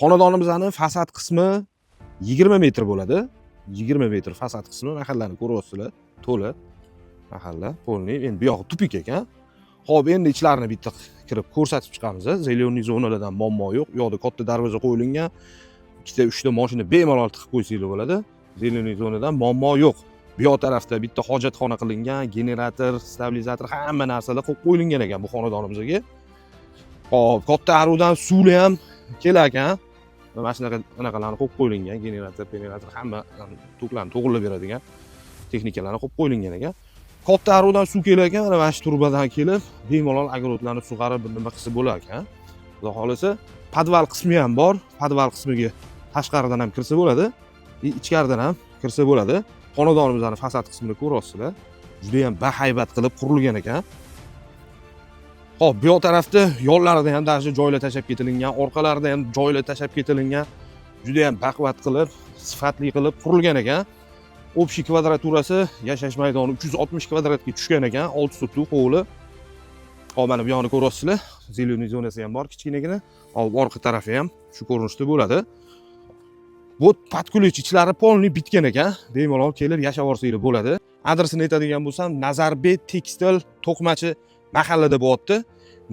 Xonadonimizning fasad qismi 20 metr bo'ladi. 20 metr fasad qismi, mahallani ko'ryapsizlar, to'la mahalla, polniy. Endi bu yoq tupik ekan. Xo'p, endi ichlarini bitta kirib ko'rsatib chiqamiz. Zeleniy zonalardan muammo yo'q. Bu yoqda katta darvoza qo'yilgan. Ikkita, uchta mashina bemalol tiqib qo'ysanglar bo'ladi. Zeleniy zonadan muammo yo'q. Bu yoq tarafda bitta hojatxona qilingan, generator, stabilizator, hamma narsalar qo'yib qo'yilgan ekan bu xonadonimizga. Hop, katta aruvdan suvli ham kelar ekan. Mana shunaqa anaqalarni qo'yib qo'yilgan, generator hamma to'klarni to'g'irlab beradigan texnikalarni qo'yib qo'yilgan ekan. Katta aruvdan suv kelar ekan, mana shu turbadan kelib, bemalol огородlarni sug'arib bir nima qilsa bo'lar ekan. Xudo xolasa, podval qismi ham bor. Podval qismiga tashqaridan ham kirsa bo'ladi, ichkaridan ham kirsa bo'ladi. Xonadonimizning fasad qismini ko'ryapsizlar. Juda ham bahaybat qilib qurilgan ekan. Hop, bu yoq tarafda yonlarida ham даже joylar tashab ketilgan, orqalarida ham joylar tashab ketilgan. Juda ham baquvvat qilib, sifatli qilib qurilgan ekan. Общий kvadraturasi yashash maydoni 360 kvadratga tushgan ekan, 6 sotuq hovli. Hop, mana bu yoqni ko'ryapsizlar. Zeleniy zonasi ham bor, kichkinagina. Hop, orqa tarafi ham shu ko'rinishda bo'ladi. Bu podkulich ichlari polniy bitgan ekan. Bemalol kelib yashab olsanglar bo'ladi. Adresini aytadigan bo'lsam, Nazarbek tekstil to'qimachi mahallada bo'lyapti.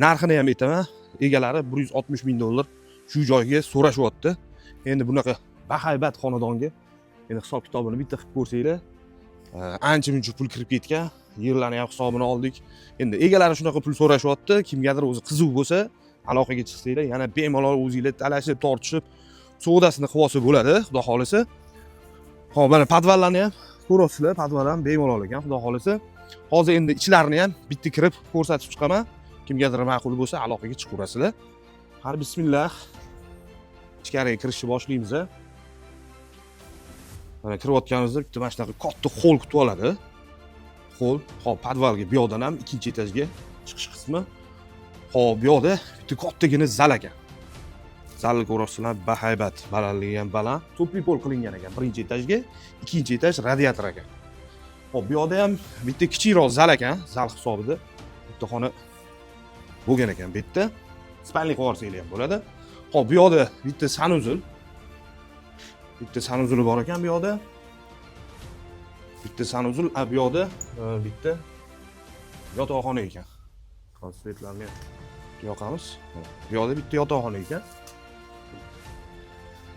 Narxini ham aytaman. Egalari $160 ming shu joyga so'rashyapti. Endi bunaqa bahaybat xonadonga endi hisob kitobini bitta qilib ko'rsanglar, ancha-muncha pul kirib ketgan. Yerlarni ham hisobini oldik. Endi egalari shunaqa pul so'rashyapti. Kimgadir o'zi qiziq bo'lsa, aloqaga chiqsanglar, yana bemalol o'zingizlar talashib, tortishib, savdosini qilib olsa bo'ladi, xudo xolasa. Hop, mana podvallarni ham ko'ryapsizlar, podval ham bemalol ekan, xudo xolasa. Hozir endi ichlarini ham bitta kirib ko'rsatib chiqaman. Kimgadir ma'qul bo'lsa, aloqaga chiqaverasizlar. Har bismillah. Ichkariga kirishni boshlaymiz. Mana kirayotganimizda bitta mana shunaqa katta hol kutib oladi. Hol, hop, podvalga bu yoqdan ham ikkinchi etajga chiqish qismi. Hop, bu yoqda bitta kattagina zal ekan. Zalni ko'ryapsizlar, bahaybat, balandligi ham baland. Tupli pol qilingan ekan birinchi etajga, ikkinchi etaj radiator ekan. Hop, bu yoqda ham bitta kichikroq zal ekan, zal hisobida. Bitta xona bo'lgan ekan bu yerda. Spalni qilib olsanglar ham bo'ladi. Hop, bu yoqda bitta sanuzul. Bitta sanuzul bor ekan bu yoqda. Bitta sanuzul, bu yoqda bitta yotoqxona ekan. Konsertlarni yoqamiz. Bu yoqda bitta yotoqxona ekan.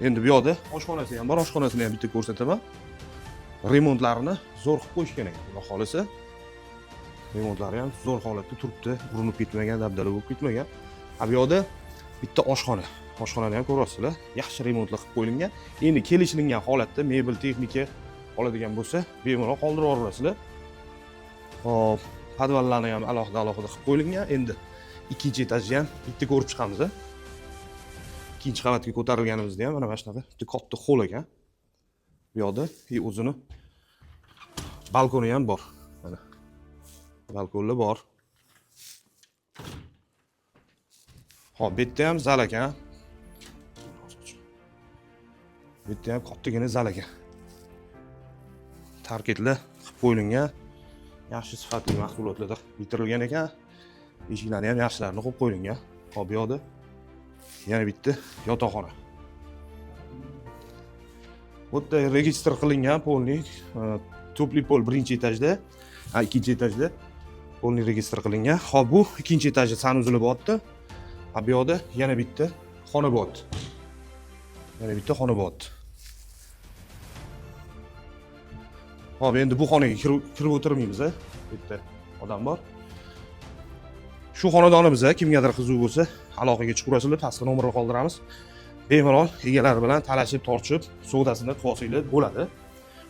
Endi bu yoqda oshxonasi ham bor, oshxonasini ham bitta ko'rsataman. Remontlarini zo'r qilib qo'yishgan ekan, xudo xolasa. Remontlari ham zo'r holatda turibdi, urinib ketmagan, dabdala bo'lib ketmagan. Bu yoqda bitta oshxona. Oshxonani ham ko'ryapsizlar, yaxshi remontlar qilib qo'yilgan. Endi kelishilgan holatda mebel, texnika oladigan bo'lsa, bemalol qoldirib yuborasizlar. Hop, podvallarni ham alohida qilib qo'yilgan. Endi ikkinchi etajni ham bitta ko'rib chiqamiz. Ikkinchi qavatga ko'tarilganimizda ham mana shunaqa bitta katta hol ekan. Bu yoqda o'zini balkoni ham bor. Mana balkonlar bor. Hop, bu yerda ham zal ekan. Bu yerda ham kattagina zal ekan. Tarketlar qilib qo'yilgan. Yaxshi sifatli mahsulotlar bitirilgan ekan. Eshiklarni ham yaxshilarini qo'yib qo'yilgan. Hop, bu yoqda yana bitta yotoqxona. Bu yerda registr qilingan polniy tupli pol birinchi etajda, ikkinchi etajda polniy registr qilingan. Hop, bu ikkinchi etajda sanuzuli bo'lyapti. Bu yoqda yana bitta xona bo'lyapti. Yana bitta xona bo'lyapti. Hop, endi bu xonaga kirib o'tirmaymiz. Bu yerda odam bor. Shu xonadonimizda kimgadir qiziq bo'lsa, aloqaga chiqaverasizlar, pastga nomerni qoldiramiz. Bemalol egalari bilan talashib, tortishib, savdosini qilib olsanglar bo'ladi.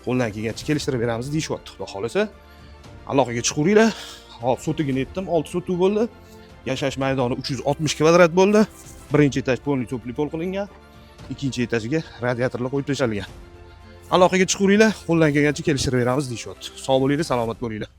Qo'ldan kelgancha kelishtirib beramiz deyishyapti, xudo xolasa. Aloqaga chiqaveringlar. Hop, sotigini aytdim, 6 sotuq bo'ldi. Yashash maydoni 360 kvadrat bo'ldi. Birinchi etaj polniy tupli pol qilingan. Ikkinchi etajga radiatorlar qo'yib tashlangan. Aloqaga chiqaveringlar, qo'ldan kelgancha kelishtirib beramiz deyishyapti. Sog' bo'linglar, salomat bo'linglar.